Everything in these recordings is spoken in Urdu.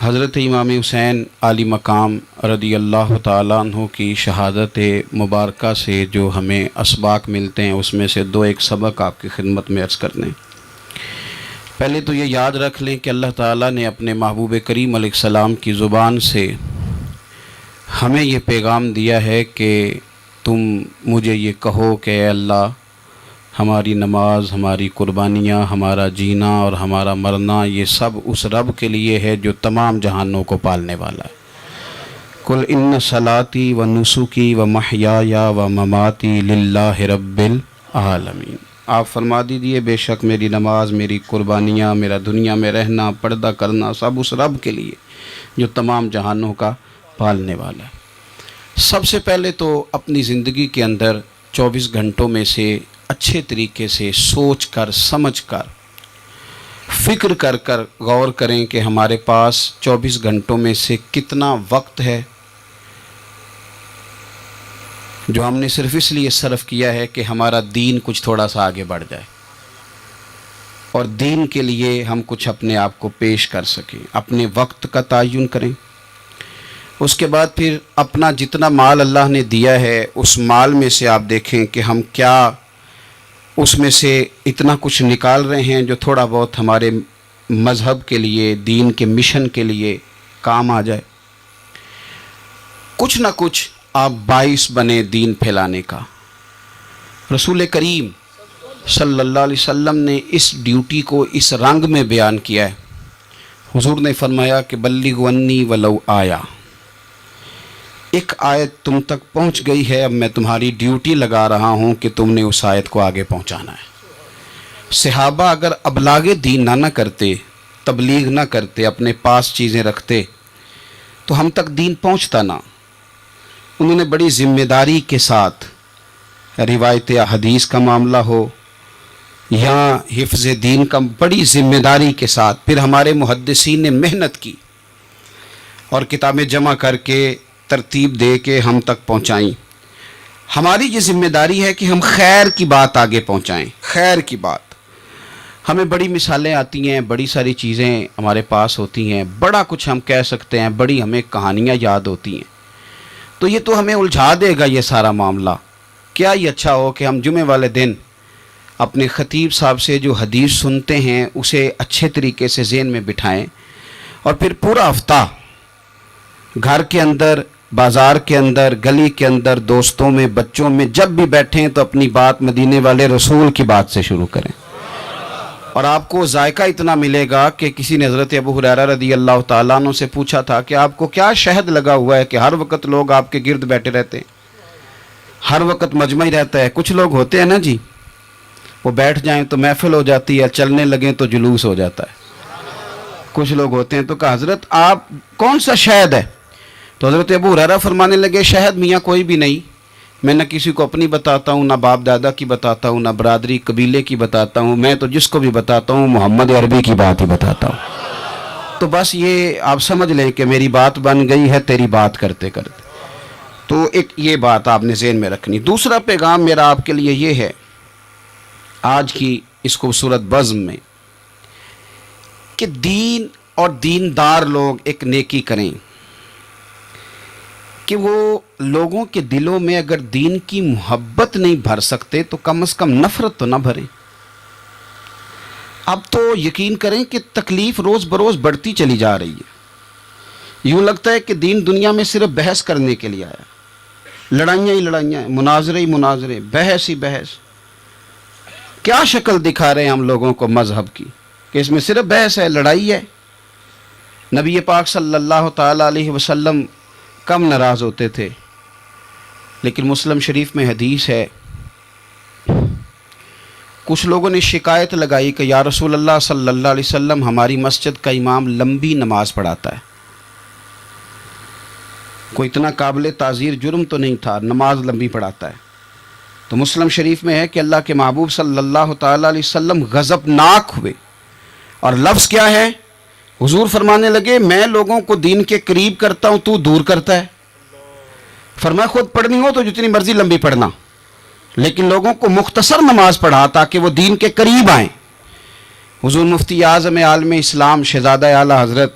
حضرت امام حسین عالی مقام رضی اللہ تعالیٰ عنہ کی شہادت مبارکہ سے جو ہمیں اسباق ملتے ہیں، اس میں سے ایک سبق آپ کی خدمت میں عرض کرنے۔ پہلے تو یہ یاد رکھ لیں کہ اللہ تعالیٰ نے اپنے محبوب کریم علیہ السلام کی زبان سے ہمیں یہ پیغام دیا ہے کہ تم مجھے یہ کہو کہ اے اللہ، ہماری نماز، ہماری قربانیاں، ہمارا جینا اور ہمارا مرنا یہ سب اس رب کے لیے ہے جو تمام جہانوں کو پالنے والا ہے۔ قل ان صلاتی و نسکی و محیای و مماتی للہ رب العالمین۔ آپ فرما دیجئے بے شک میری نماز، میری قربانیاں، میرا دنیا میں رہنا، پردہ کرنا سب اس رب کے لیے جو تمام جہانوں کا پالنے والا ہے۔ سب سے پہلے تو اپنی زندگی کے اندر 24 گھنٹوں میں سے اچھے طریقے سے سوچ کر، سمجھ کر، فکر کر غور کریں کہ ہمارے پاس 24 گھنٹوں میں سے کتنا وقت ہے جو ہم نے صرف اس لیے صرف کیا ہے کہ ہمارا دین کچھ تھوڑا سا آگے بڑھ جائے اور دین کے لیے ہم کچھ اپنے آپ کو پیش کر سکیں۔ اپنے وقت کا تعین کریں۔ اس کے بعد پھر اپنا جتنا مال اللہ نے دیا ہے اس مال میں سے آپ دیکھیں کہ ہم کیا اس میں سے اتنا کچھ نکال رہے ہیں جو تھوڑا بہت ہمارے مذہب کے لیے، دین کے مشن کے لیے کام آ جائے۔ کچھ نہ کچھ آپ باعث بنے دین پھیلانے کا۔ رسول کریم صلی اللہ علیہ وسلم نے اس ڈیوٹی کو اس رنگ میں بیان کیا ہے۔ حضور نے فرمایا کہ بلغوا انی ولو آیا، ایک آیت تم تک پہنچ گئی ہے، اب میں تمہاری ڈیوٹی لگا رہا ہوں کہ تم نے اس آیت کو آگے پہنچانا ہے۔ صحابہ اگر ابلاغ دین نہ کرتے، تبلیغ نہ کرتے، اپنے پاس چیزیں رکھتے تو ہم تک دین پہنچتا نہ۔ انہوں نے بڑی ذمہ داری کے ساتھ، روایت حدیث کا معاملہ ہو یا حفظ دین کا، بڑی ذمہ داری کے ساتھ پھر ہمارے محدثین نے محنت کی اور کتابیں جمع کر کے ترتیب دے کے ہم تک پہنچائیں۔ ہماری یہ ذمہ داری ہے کہ ہم خیر کی بات آگے پہنچائیں، خیر کی بات۔ ہمیں بڑی مثالیں آتی ہیں، بڑی ساری چیزیں ہمارے پاس ہوتی ہیں، بڑا کچھ ہم کہہ سکتے ہیں، بڑی ہمیں کہانیاں یاد ہوتی ہیں، تو یہ تو ہمیں الجھا دے گا یہ سارا معاملہ۔ کیا یہ اچھا ہو کہ ہم جمعے والے دن اپنے خطیب صاحب سے جو حدیث سنتے ہیں اسے اچھے طریقے سے ذہن میں بٹھائیں اور پھر پورا ہفتہ گھر کے اندر، بازار کے اندر، گلی کے اندر، دوستوں میں، بچوں میں جب بھی بیٹھیں تو اپنی بات مدینے والے رسول کی بات سے شروع کریں، اور آپ کو ذائقہ اتنا ملے گا کہ کسی نے حضرت ابو ہریرہ رضی اللہ تعالیٰ عنہ سے پوچھا تھا کہ آپ کو کیا شہد لگا ہوا ہے کہ ہر وقت لوگ آپ کے گرد بیٹھے رہتے ہیں، ہر وقت مجمع ہی رہتا ہے؟ کچھ لوگ ہوتے ہیں نا جی، وہ بیٹھ جائیں تو محفل ہو جاتی ہے، چلنے لگیں تو جلوس ہو جاتا ہے۔ کچھ لوگ ہوتے ہیں، تو کہا حضرت آپ کون سا شہد ہے؟ تو حضرت ابو ہریرہ فرمانے لگے شہد میاں کوئی بھی نہیں، میں نہ کسی کو اپنی بتاتا ہوں، نہ باپ دادا کی بتاتا ہوں، نہ برادری قبیلے کی بتاتا ہوں، میں تو جس کو بھی بتاتا ہوں محمد عربی کی بات ہی بتاتا ہوں۔ تو بس یہ آپ سمجھ لیں کہ میری بات بن گئی ہے تیری بات کرتے کرتے۔ تو ایک یہ بات آپ نے ذہن میں رکھنی۔ دوسرا پیغام میرا آپ کے لیے یہ ہے آج کی اس خوبصورت بزم میں کہ دین اور دیندار لوگ ایک نیکی کریں کہ وہ لوگوں کے دلوں میں اگر دین کی محبت نہیں بھر سکتے تو کم از کم نفرت تو نہ بھریں۔ اب تو یقین کریں کہ تکلیف روز بروز بڑھتی چلی جا رہی ہے۔ یوں لگتا ہے کہ دین دنیا میں صرف بحث کرنے کے لیے آیا، لڑائیاں ہی لڑائیاں، مناظرے ہی مناظرے، بحث ہی بحث۔ کیا شکل دکھا رہے ہیں ہم لوگوں کو مذہب کی کہ اس میں صرف بحث ہے، لڑائی ہے۔ نبی پاک صلی اللہ تعالیٰ علیہ وسلم کم ناراض ہوتے تھے، لیکن مسلم شریف میں حدیث ہے، کچھ لوگوں نے شکایت لگائی کہ یا رسول اللہ صلی اللہ علیہ وسلم ہماری مسجد کا امام لمبی نماز پڑھاتا ہے۔ کوئی اتنا قابل تعزیر جرم تو نہیں تھا، نماز لمبی پڑھاتا ہے۔ تو مسلم شریف میں ہے کہ اللہ کے محبوب صلی اللہ تعالیٰ علیہ وسلم غضبناک ہوئے، اور لفظ کیا ہے؟ حضور فرمانے لگے میں لوگوں کو دین کے قریب کرتا ہوں، تو دور کرتا ہے۔ فرمایا خود پڑھنی ہو تو جتنی مرضی لمبی پڑھنا، لیکن لوگوں کو مختصر نماز پڑھا تاکہ وہ دین کے قریب آئیں۔ حضور مفتی اعظم عالم اسلام شہزادہ اعلیٰ حضرت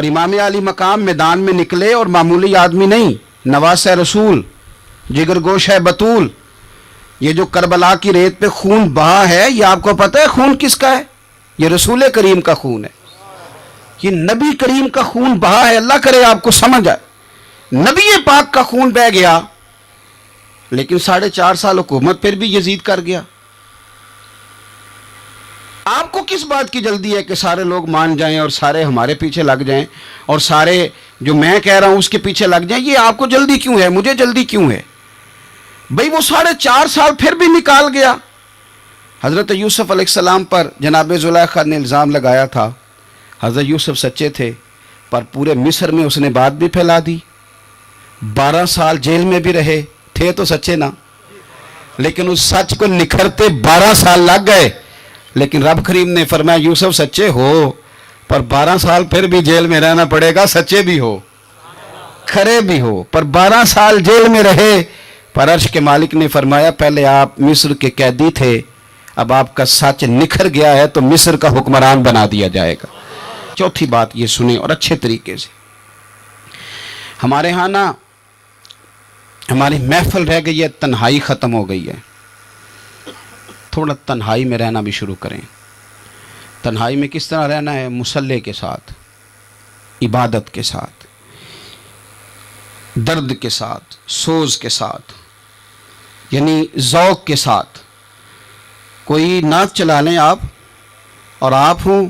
اور امام علی مقام میدان میں نکلے اور معمولی آدمی نہیں، نواس رسول، جگر گوش ہے بطول. یہ جو کربلا کی ریت پہ خون بہا ہے، یہ آپ کو پتہ ہے خون کس کا ہے؟ یہ رسول کریم کا خون ہے، یہ نبی کریم کا خون بہا ہے. اللہ کرے آپ کو سمجھ آئے. نبی پاک کا خون بہ گیا، لیکن 4.5 سال حکومت پھر بھی یزید کر گیا. آپ کو کس بات کی جلدی ہے کہ سارے لوگ مان جائیں اور سارے ہمارے پیچھے لگ جائیں اور سارے جو میں کہہ رہا ہوں اس کے پیچھے لگ جائیں؟ یہ آپ کو جلدی کیوں ہے؟ مجھے جلدی کیوں ہے؟ بھئی وہ 4.5 سال پھر بھی نکال گیا. حضرت یوسف علیہ السلام پر جناب زلیخا نے الزام لگایا تھا. حضرت یوسف سچے تھے، پر پورے مصر میں اس نے بات بھی پھیلا دی. 12 سال جیل میں بھی رہے تھے تو سچے نا، لیکن اس سچ کو نکھرتے 12 سال لگ گئے. لیکن رب کریم نے فرمایا یوسف سچے ہو، پر 12 سال پھر بھی جیل میں رہنا پڑے گا، سچے بھی ہو کھرے بھی ہو. پر 12 سال جیل میں رہے، پر عرش کے مالک نے فرمایا پہلے آپ مصر کے قیدی تھے، اب آپ کا سچ نکھر گیا ہے تو مصر کا حکمران بنا دیا جائے گا. چوتھی بات یہ سنیں اور اچھے طریقے سے. ہمارے ہاں نا ہماری محفل رہ گئی ہے، تنہائی ختم ہو گئی ہے. تھوڑا تنہائی میں رہنا بھی شروع کریں. تنہائی میں کس طرح رہنا ہے؟ مصلی کے ساتھ، عبادت کے ساتھ، درد کے ساتھ، سوز کے ساتھ، یعنی ذوق کے ساتھ. کوئی نعت چلا لیں آپ، اور آپ ہوں،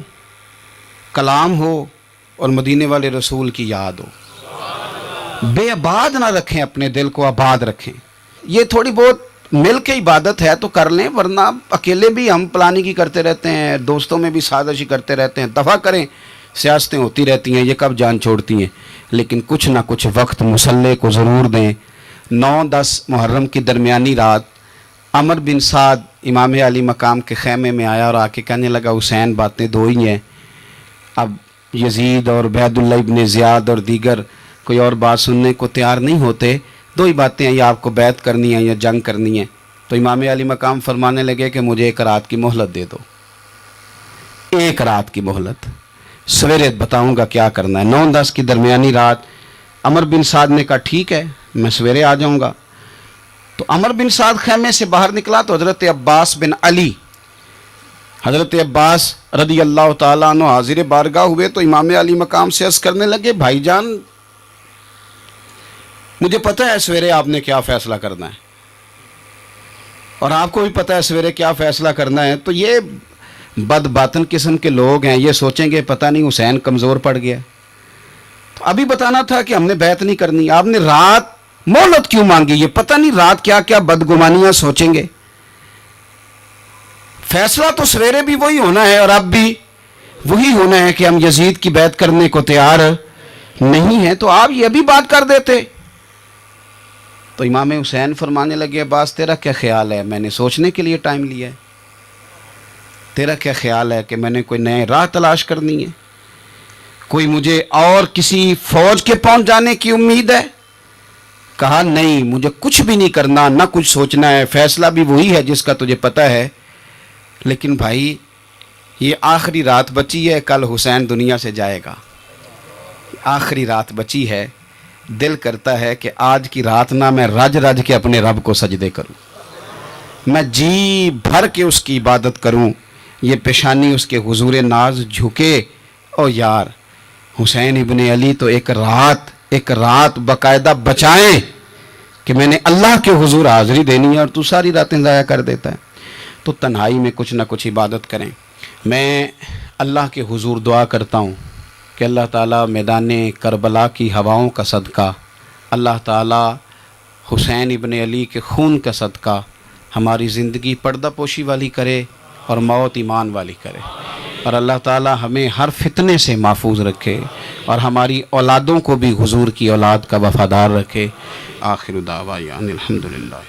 کلام ہو اور مدینے والے رسول کی یاد ہو. بے آباد نہ رکھیں، اپنے دل کو آباد رکھیں. یہ تھوڑی بہت مل کے عبادت ہے تو کر لیں، ورنہ اکیلے بھی ہم پلاننگ ہی کرتے رہتے ہیں، دوستوں میں بھی سازش ہی کرتے رہتے ہیں. دفع کریں، سیاستیں ہوتی رہتی ہیں، یہ کب جان چھوڑتی ہیں. لیکن کچھ نہ کچھ وقت مصلی کو ضرور دیں. 9-10 محرم کی درمیانی رات عمر بن سعد امام علی مقام کے خیمے میں آیا اور آ کے کہنے لگا حسین باتیں 2 ہی ہیں، اب یزید اور عبید اللہ ابن زیاد اور دیگر کوئی اور بات سننے کو تیار نہیں ہوتے، 2 ہی باتیں ہیں، یا آپ کو بیعت کرنی ہے یا جنگ کرنی ہے. تو امام علی مقام فرمانے لگے کہ مجھے 1 رات کی مہلت دے دو. 1 رات کی مہلت، سویرے بتاؤں گا کیا کرنا ہے. 9-10 کی درمیانی رات عمر بن سعد نے کہا ٹھیک ہے میں سویرے آ جاؤں گا. تو عمر بن سعد خیمے سے باہر نکلا تو حضرت عباس بن علی، حضرت عباس رضی اللہ تعالیٰ عنہ حاضر بارگاہ ہوئے تو امام علی مقام سے عرض کرنے لگے بھائی جان مجھے پتہ ہے سویرے آپ نے کیا فیصلہ کرنا ہے، اور آپ کو بھی پتہ ہے سویرے کیا فیصلہ کرنا ہے. تو یہ بد باطن قسم کے لوگ ہیں، یہ سوچیں گے پتہ نہیں حسین کمزور پڑ گیا. تو ابھی بتانا تھا کہ ہم نے بیعت نہیں کرنی، آپ نے رات مہلت کیوں مانگی؟ یہ پتہ نہیں رات کیا کیا بدگمانیاں سوچیں گے. فیصلہ تو سویرے بھی وہی ہونا ہے اور اب بھی وہی ہونا ہے کہ ہم یزید کی بیعت کرنے کو تیار نہیں ہیں. تو آپ یہ بھی بات کر دیتے. تو امام حسین فرمانے لگے عباس تیرا کیا خیال ہے؟ میں نے سوچنے کے لیے ٹائم لیا ہے. تیرا کیا خیال ہے کہ میں نے کوئی نئے راہ تلاش کرنی ہے؟ کوئی مجھے اور کسی فوج کے پہنچ جانے کی امید ہے؟ کہا نہیں، مجھے کچھ بھی نہیں کرنا، نہ کچھ سوچنا ہے، فیصلہ بھی وہی ہے جس کا تجھے پتہ ہے. لیکن بھائی یہ آخری رات بچی ہے، کل حسین دنیا سے جائے گا. آخری رات بچی ہے، دل کرتا ہے کہ آج کی رات نہ میں رج رج کے اپنے رب کو سجدے کروں، میں جی بھر کے اس کی عبادت کروں، یہ پیشانی اس کے حضور ناز جھکے. او یار حسین ابن علی تو ایک رات باقاعدہ بچائیں کہ میں نے اللہ کے حضور حاضری دینی ہے اور تو ساری راتیں ضائع کر دیتا ہے. تو تنہائی میں کچھ نہ کچھ عبادت کریں. میں اللہ کے حضور دعا کرتا ہوں کہ اللہ تعالیٰ میدان کربلا کی ہواؤں کا صدقہ، اللہ تعالیٰ حسین ابن علی کے خون کا صدقہ ہماری زندگی پردہ پوشی والی کرے اور موت ایمان والی کرے، اور اللہ تعالیٰ ہمیں ہر فتنے سے محفوظ رکھے اور ہماری اولادوں کو بھی حضور کی اولاد کا وفادار رکھے. آخر دعوانا الحمدللہ.